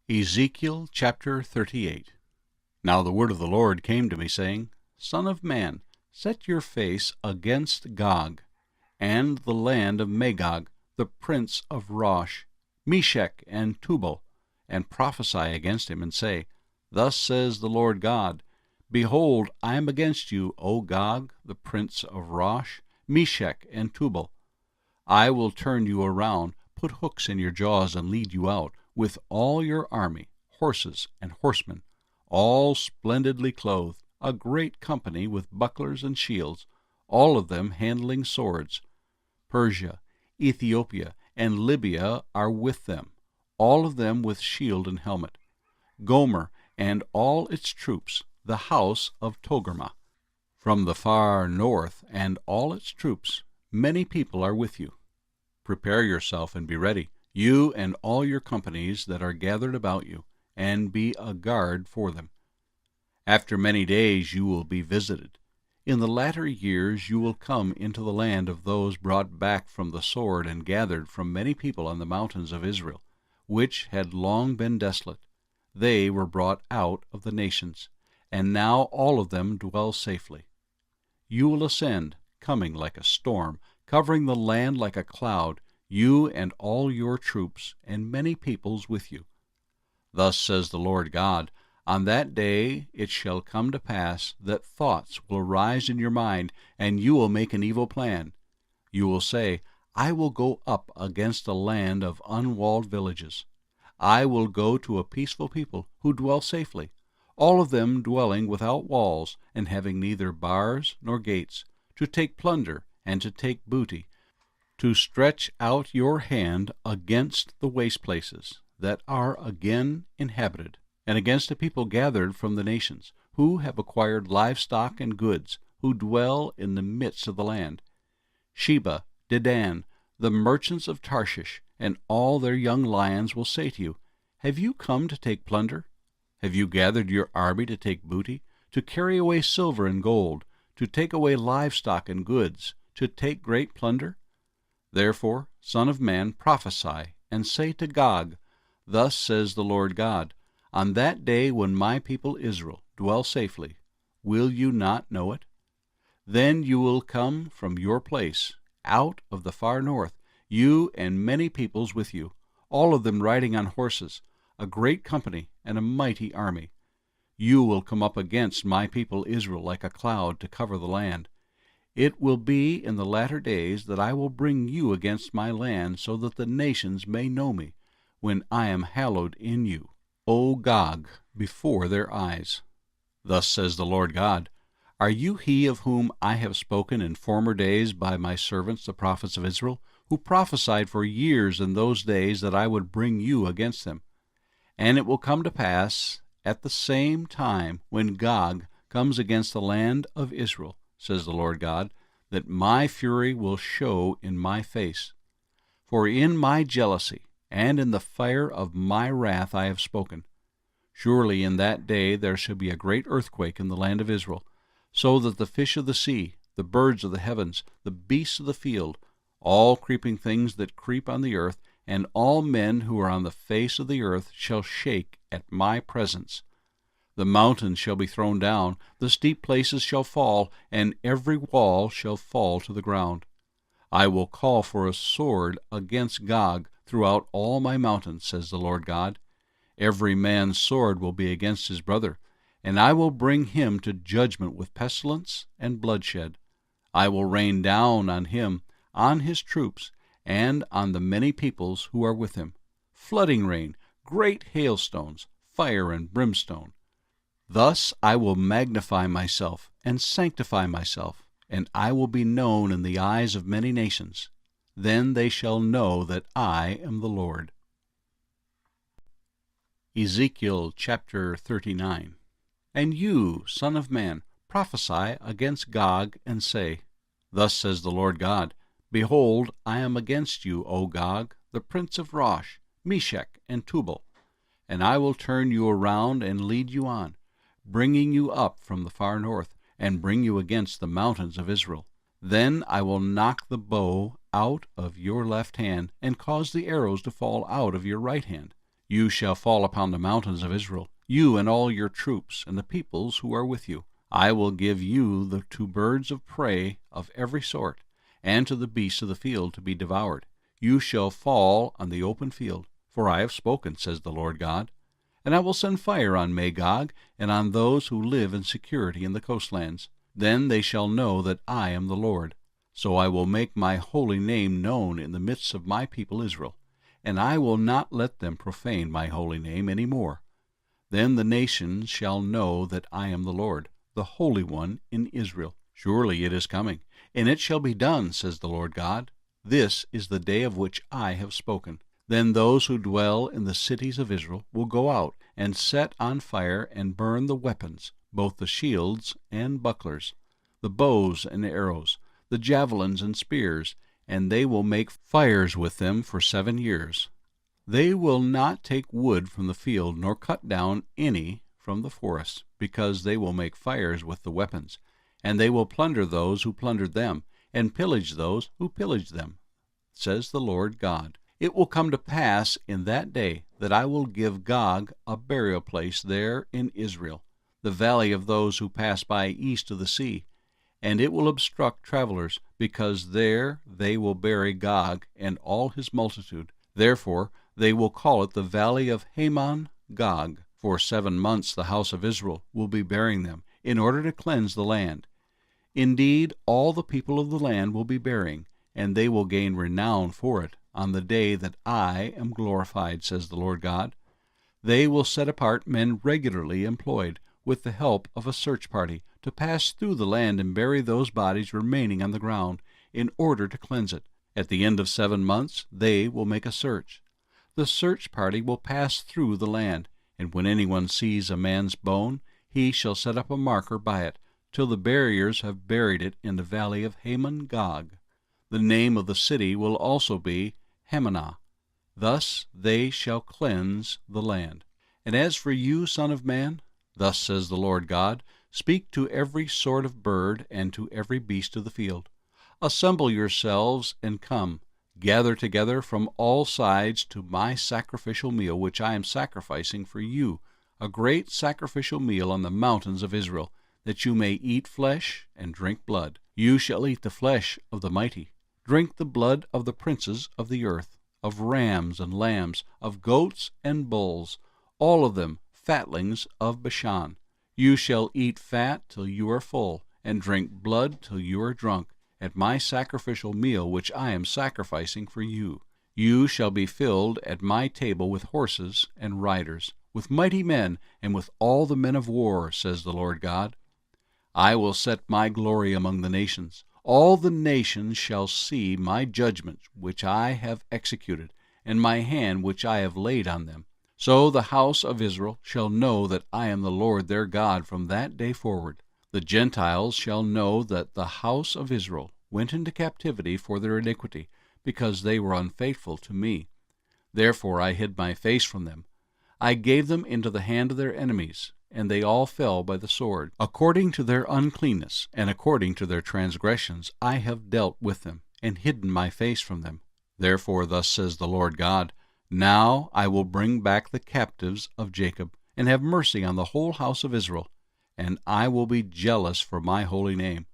Ezekiel chapter 38. Now the word of the Lord came to me, saying, Son of man, set your face against Gog, and the land of Magog, the prince of Rosh, Meshech and Tubal, and prophesy against him, and say, Thus says the Lord God, Behold, I am against you, O Gog, the prince of Rosh, Meshech and Tubal. I will turn you around, put hooks in your jaws, and lead you out, with all your army, horses and horsemen, all splendidly clothed, a great company with bucklers and shields, all of them handling swords. Persia, Ethiopia, and Libya are with them, all of them with shield and helmet. Gomer and all its troops, the house of Togarmah. From the far north and all its troops, many people are with you. Prepare yourself and be ready, you and all your companies that are gathered about you, and be a guard for them. After many days you will be visited. In the latter years you will come into the land of those brought back from the sword and gathered from many people on the mountains of Israel, which had long been desolate. They were brought out of the nations, and now all of them dwell safely. You will ascend, coming like a storm, covering the land like a cloud, you and all your troops, and many peoples with you. Thus says the Lord God, On that day it shall come to pass that thoughts will arise in your mind, and you will make an evil plan. You will say, I will go up against a land of unwalled villages. I will go to a peaceful people who dwell safely, all of them dwelling without walls, and having neither bars nor gates, to take plunder and to take booty, to stretch out your hand against the waste places that are again inhabited, and against a people gathered from the nations, who have acquired livestock and goods, who dwell in the midst of the land. Sheba, Dedan, the merchants of Tarshish, and all their young lions will say to you, Have you come to take plunder? Have you gathered your army to take booty, to carry away silver and gold, to take away livestock and goods, to take great plunder? Therefore, Son of man, prophesy, and say to Gog, Thus says the Lord God, On that day when my people Israel dwell safely, will you not know it? Then you will come from your place, out of the far north, you and many peoples with you, all of them riding on horses, a great company and a mighty army. You will come up against my people Israel like a cloud to cover the land. It will be in the latter days that I will bring you against my land, so that the nations may know me, when I am hallowed in you, O Gog, before their eyes. Thus says the Lord God, Are you he of whom I have spoken in former days by my servants the prophets of Israel, who prophesied for years in those days that I would bring you against them? And it will come to pass at the same time when Gog comes against the land of Israel, says the Lord God, that my fury will show in my face. For in my jealousy and in the fire of my wrath I have spoken. Surely in that day there shall be a great earthquake in the land of Israel, so that the fish of the sea, the birds of the heavens, the beasts of the field, all creeping things that creep on the earth, and all men who are on the face of the earth shall shake at my presence. The mountains shall be thrown down, the steep places shall fall, and every wall shall fall to the ground. I will call for a sword against Gog throughout all my mountains, says the Lord God. Every man's sword will be against his brother, and I will bring him to judgment with pestilence and bloodshed. I will rain down on him, on his troops, and on the many peoples who are with him, flooding rain, great hailstones, fire and brimstone. Thus I will magnify myself and sanctify myself, and I will be known in the eyes of many nations. Then they shall know that I am the Lord. Ezekiel chapter 39. And you, Son of man, prophesy against Gog, and say, Thus says the Lord God, Behold, I am against you, O Gog, the prince of Rosh, Meshech and Tubal, and I will turn you around and lead you on, bringing you up from the far north, and bring you against the mountains of Israel. Then I will knock the bow out of your left hand, and cause the arrows to fall out of your right hand. You shall fall upon the mountains of Israel, you and all your troops, and the peoples who are with you. I will give you to birds of prey of every sort, and to the beasts of the field to be devoured. You shall fall on the open field, for I have spoken, says the Lord God. And I will send fire on Magog, and on those who live in security in the coastlands. Then they shall know that I am the Lord. So I will make my holy name known in the midst of my people Israel, and I will not let them profane my holy name any more. Then the nations shall know that I am the Lord, the Holy One in Israel. Surely it is coming, and it shall be done, says the Lord God. This is the day of which I have spoken. Then those who dwell in the cities of Israel will go out and set on fire and burn the weapons, both the shields and bucklers, the bows and arrows, the javelins and spears, and they will make fires with them for 7 years. They will not take wood from the field, nor cut down any from the forest, because they will make fires with the weapons, and they will plunder those who plundered them, and pillage those who pillaged them, says the Lord God. It will come to pass in that day that I will give Gog a burial place there in Israel, the valley of those who pass by east of the sea, and it will obstruct travelers, because there they will bury Gog and all his multitude. Therefore they will call it the valley of Hamon Gog. For 7 months the house of Israel will be burying them, in order to cleanse the land. Indeed, all the people of the land will be burying, and they will gain renown for it on the day that I am glorified, says the Lord God. They will set apart men regularly employed, with the help of a search party, to pass through the land and bury those bodies remaining on the ground, in order to cleanse it. At the end of 7 months they will make a search. The search party will pass through the land, and when anyone sees a man's bone, he shall set up a marker by it, till the buriers have buried it in the valley of Hamon Gog. The name of the city will also be Hamanah. Thus they shall cleanse the land. And as for you, son of man, thus says the Lord God, speak to every sort of bird and to every beast of the field. Assemble yourselves and come. Gather together from all sides to my sacrificial meal, which I am sacrificing for you, a great sacrificial meal on the mountains of Israel, that you may eat flesh and drink blood. You shall eat the flesh of the mighty, drink the blood of the princes of the earth, of rams and lambs, of goats and bulls, all of them fatlings of Bashan. You shall eat fat till you are full, and drink blood till you are drunk, at my sacrificial meal which I am sacrificing for you. You shall be filled at my table with horses and riders, with mighty men, and with all the men of war, says the Lord God. I will set my glory among the nations. All the nations shall see my judgments which I have executed, and my hand which I have laid on them. So the house of Israel shall know that I am the Lord their God from that day forward. The Gentiles shall know that the house of Israel went into captivity for their iniquity, because they were unfaithful to me. Therefore I hid my face from them. I gave them into the hand of their enemies, and they all fell by the sword. According to their uncleanness and according to their transgressions I have dealt with them, and hidden my face from them. Therefore thus says the Lord God, now I will bring back the captives of Jacob, and have mercy on the whole house of Israel, and I will be jealous for my holy name.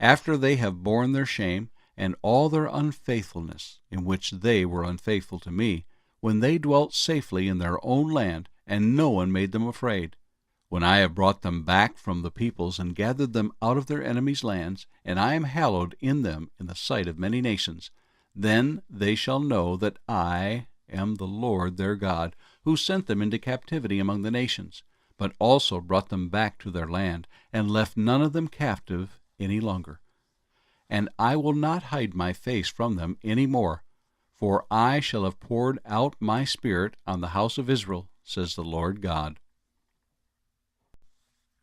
After they have borne their shame, and all their unfaithfulness, in which they were unfaithful to me, when they dwelt safely in their own land, and no one made them afraid, when I have brought them back from the peoples, and gathered them out of their enemies' lands, and I am hallowed in them in the sight of many nations, then they shall know that I am the Lord their God, who sent them into captivity among the nations, but also brought them back to their land, and left none of them captive any longer. And I will not hide my face from them any more, for I shall have poured out my Spirit on the house of Israel, says the Lord God.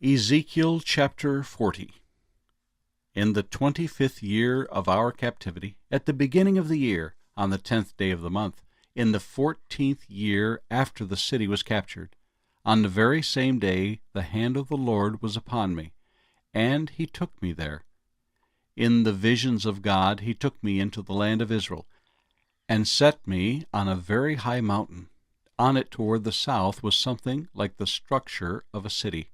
Ezekiel chapter 40. In the 25th year of our captivity, at the beginning of the year, on the 10th day of the month, in the 14th year after the city was captured, on the very same day the hand of the Lord was upon me, and he took me there. In the visions of God he took me into the land of Israel, and set me on a very high mountain, on it toward the south was something like the structure of a city.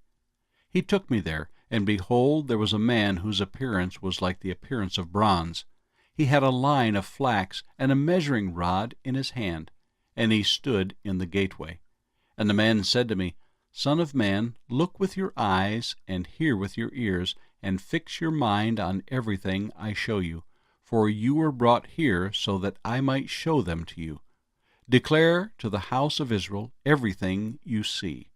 He took me there, and behold, there was a man whose appearance was like the appearance of bronze. He had a line of flax and a measuring rod in his hand, and he stood in the gateway. And the man said to me, Son of man, look with your eyes and hear with your ears, and fix your mind on everything I show you, for you were brought here so that I might show them to you. Declare to the house of Israel everything you see.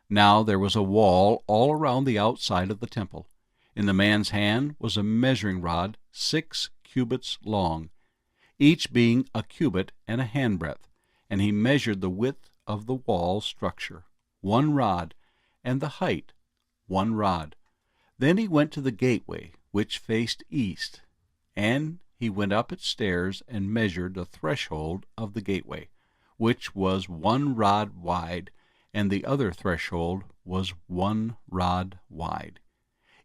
Now there was a wall all around the outside of the temple. In the man's hand was a measuring rod 6 cubits long, each being a cubit and a handbreadth, and he measured the width of the wall structure, 1 rod, and the height, 1 rod. Then he went to the gateway, which faced east, and he went up its stairs and measured the threshold of the gateway, which was 1 rod wide, and the other threshold was 1 rod wide.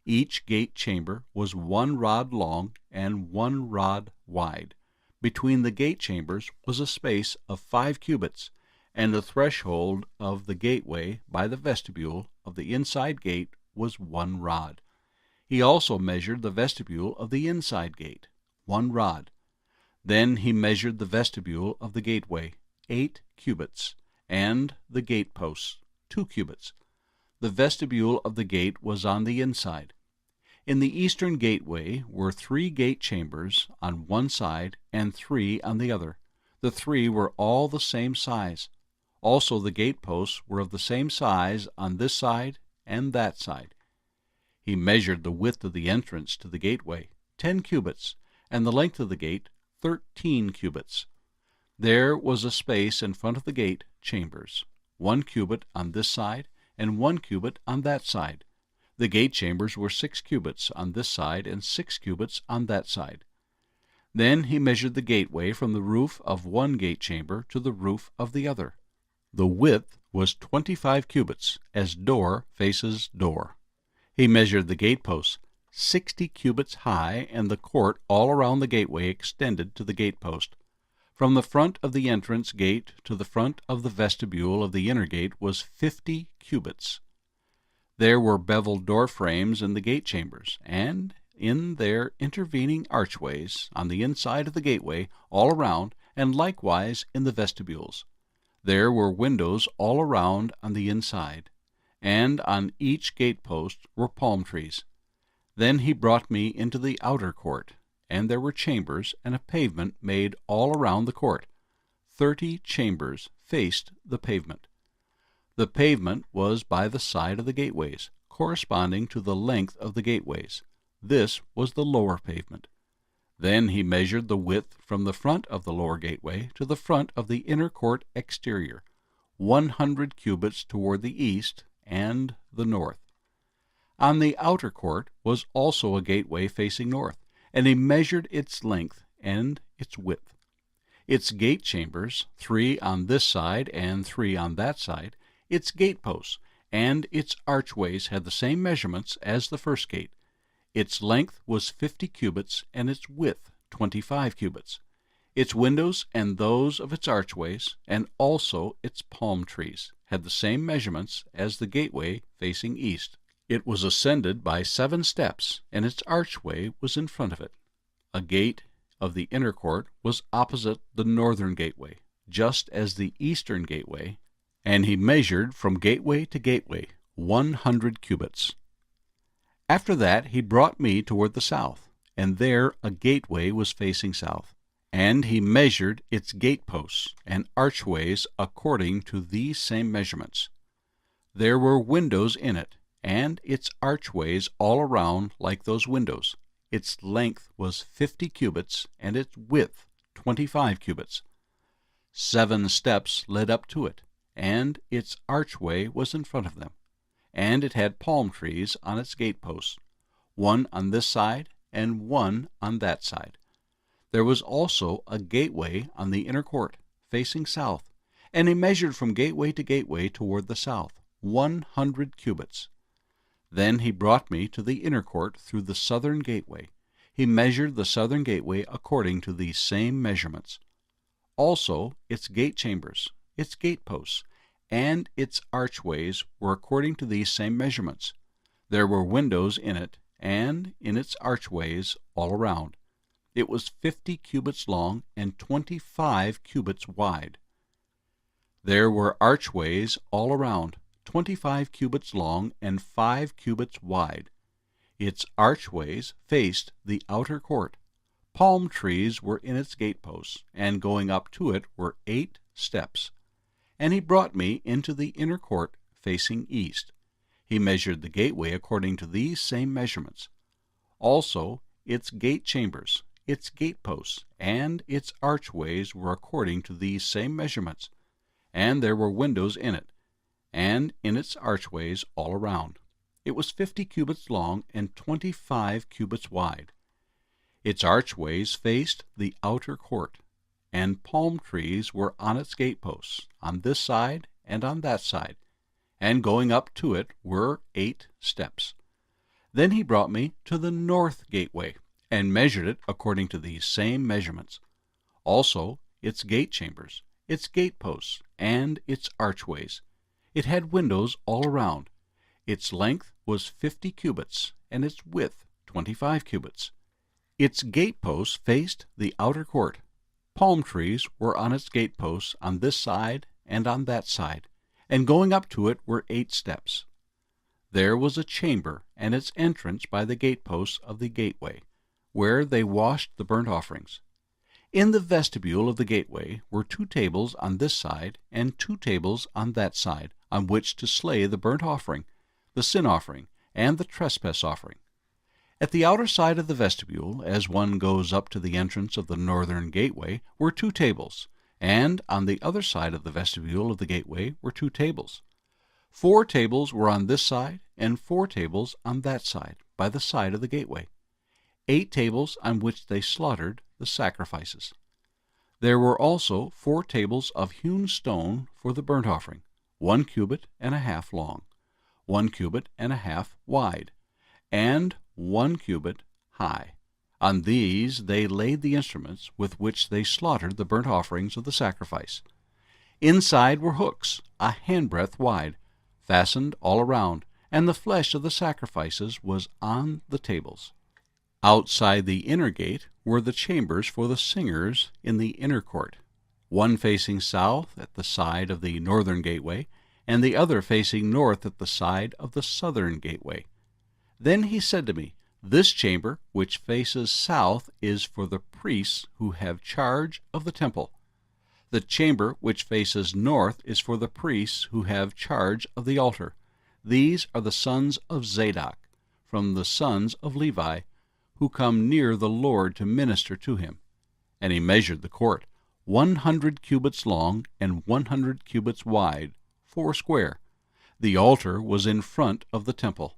Each gate chamber was 1 rod long and 1 rod wide. Between the gate chambers was a space of 5 cubits, and the threshold of the gateway by the vestibule of the inside gate was 1 rod. He also measured the vestibule of the inside gate, 1 rod. Then he measured the vestibule of the gateway, 8 cubits, and the gate posts, 2 cubits. The vestibule of the gate was on the inside. In the eastern gateway were 3 gate chambers on one side and 3 on the other. The 3 were all the same size. Also the gate posts were of the same size on this side and that side. He measured the width of the entrance to the gateway, 10 cubits, and the length of the gate, 13 cubits. There was a space in front of the gate chambers, 1 cubit on this side and 1 cubit on that side. The gate chambers were 6 cubits on this side and 6 cubits on that side. Then he measured the gateway from the roof of one gate chamber to the roof of the other. The width was 25 cubits, as door faces door. He measured the gate posts, 60 cubits high, and the court all around the gateway extended to the gate post. From the front of the entrance gate to the front of the vestibule of the inner gate was 50 cubits. There were beveled door frames in the gate chambers, and in their intervening archways on the inside of the gateway all around, and likewise in the vestibules. There were windows all around on the inside, and on each gate post were palm trees. Then he brought me into the outer court, and there were chambers and a pavement made all around the court. 30 chambers faced the pavement. The pavement was by the side of the gateways, corresponding to the length of the gateways. This was the lower pavement. Then he measured the width from the front of the lower gateway to the front of the inner court exterior, 100 cubits toward the east and the north. On the outer court was also a gateway facing north, and he measured its length and its width. Its gate chambers, 3 on this side and 3 on that side, its gate posts, and its archways had the same measurements as the first gate. Its length was 50 cubits, and its width 25 cubits. Its windows and those of its archways, and also its palm trees, had the same measurements as the gateway facing east. It was ascended by 7 steps, and its archway was in front of it. A gate of the inner court was opposite the northern gateway, just as the eastern gateway, and he measured from gateway to gateway 100 cubits. After that he brought me toward the south, and there a gateway was facing south. And he measured its gate posts and archways according to these same measurements. There were windows in it, and its archways all around like those windows. Its length was 50 cubits, and its width 25 cubits. 7 steps led up to it, and its archway was in front of them. And it had palm trees on its gate posts, 1 on this side and 1 on that side. There was also a gateway on the inner court, facing south, and he measured from gateway to gateway toward the south, 100 cubits. Then he brought me to the inner court through the southern gateway. He measured the southern gateway according to these same measurements. Also its gate chambers, its gateposts, and its archways were according to these same measurements. There were windows in it, and in its archways all around. It was 50 cubits long and 25 cubits wide. There were archways all around, 25 cubits long and 5 cubits wide. Its archways faced the outer court. Palm trees were in its gateposts, and going up to it were 8 steps. And he brought me into the inner court facing east. He measured the gateway according to these same measurements. Also its gate chambers, its gateposts, and its archways were according to these same measurements. And there were windows in it, and in its archways all around. It was 50 cubits long and 25 cubits wide. Its archways faced the outer court, and palm trees were on its gateposts, on this side and on that side, and going up to it were 8 steps. Then he brought me to the north gateway, and measured it according to these same measurements. Also its gate chambers, its gateposts, and its archways. It had windows all around. Its length was 50 cubits, and its width 25 cubits. Its gateposts faced the outer court. Palm trees were on its gateposts on this side and on that side, and going up to it were 8 steps. There was a chamber and its entrance by the gateposts of the gateway, where they washed the burnt offerings. In the vestibule of the gateway were 2 tables on this side and 2 tables on that side, on which to slay the burnt offering, the sin offering, and the trespass offering. At the outer side of the vestibule, as one goes up to the entrance of the northern gateway, were 2 tables, and on the other side of the vestibule of the gateway were 2 tables. 4 tables were on this side, and 4 tables on that side, by the side of the gateway. 8 tables on which they slaughtered the sacrifices. There were also 4 tables of hewn stone for the burnt offering, 1 cubit and a half long, 1 cubit and a half wide, and 1 cubit high. On these they laid the instruments with which they slaughtered the burnt offerings of the sacrifice. Inside were hooks, a handbreadth wide, fastened all around, and the flesh of the sacrifices was on the tables. Outside the inner gate were the chambers for the singers in the inner court, one facing south at the side of the northern gateway, and the other facing north at the side of the southern gateway. Then he said to me, This chamber, which faces south, is for the priests who have charge of the temple. The chamber which faces north is for the priests who have charge of the altar. These are the sons of Zadok, from the sons of Levi, who come near the Lord to minister to him. And he measured the court, 100 cubits long and 100 cubits wide, 4 square. The altar was in front of the temple.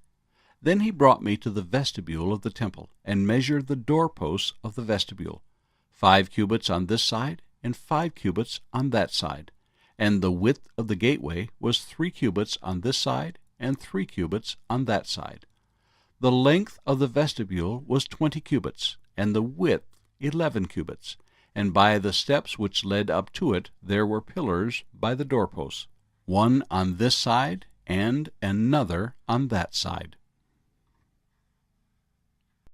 Then he brought me to the vestibule of the temple, and measured the doorposts of the vestibule, 5 cubits on this side, and 5 cubits on that side. And the width of the gateway was 3 cubits on this side, and 3 cubits on that side. The length of the vestibule was 20 cubits, and the width 11 cubits, and by the steps which led up to it there were pillars by the doorposts, one on this side and another on that side.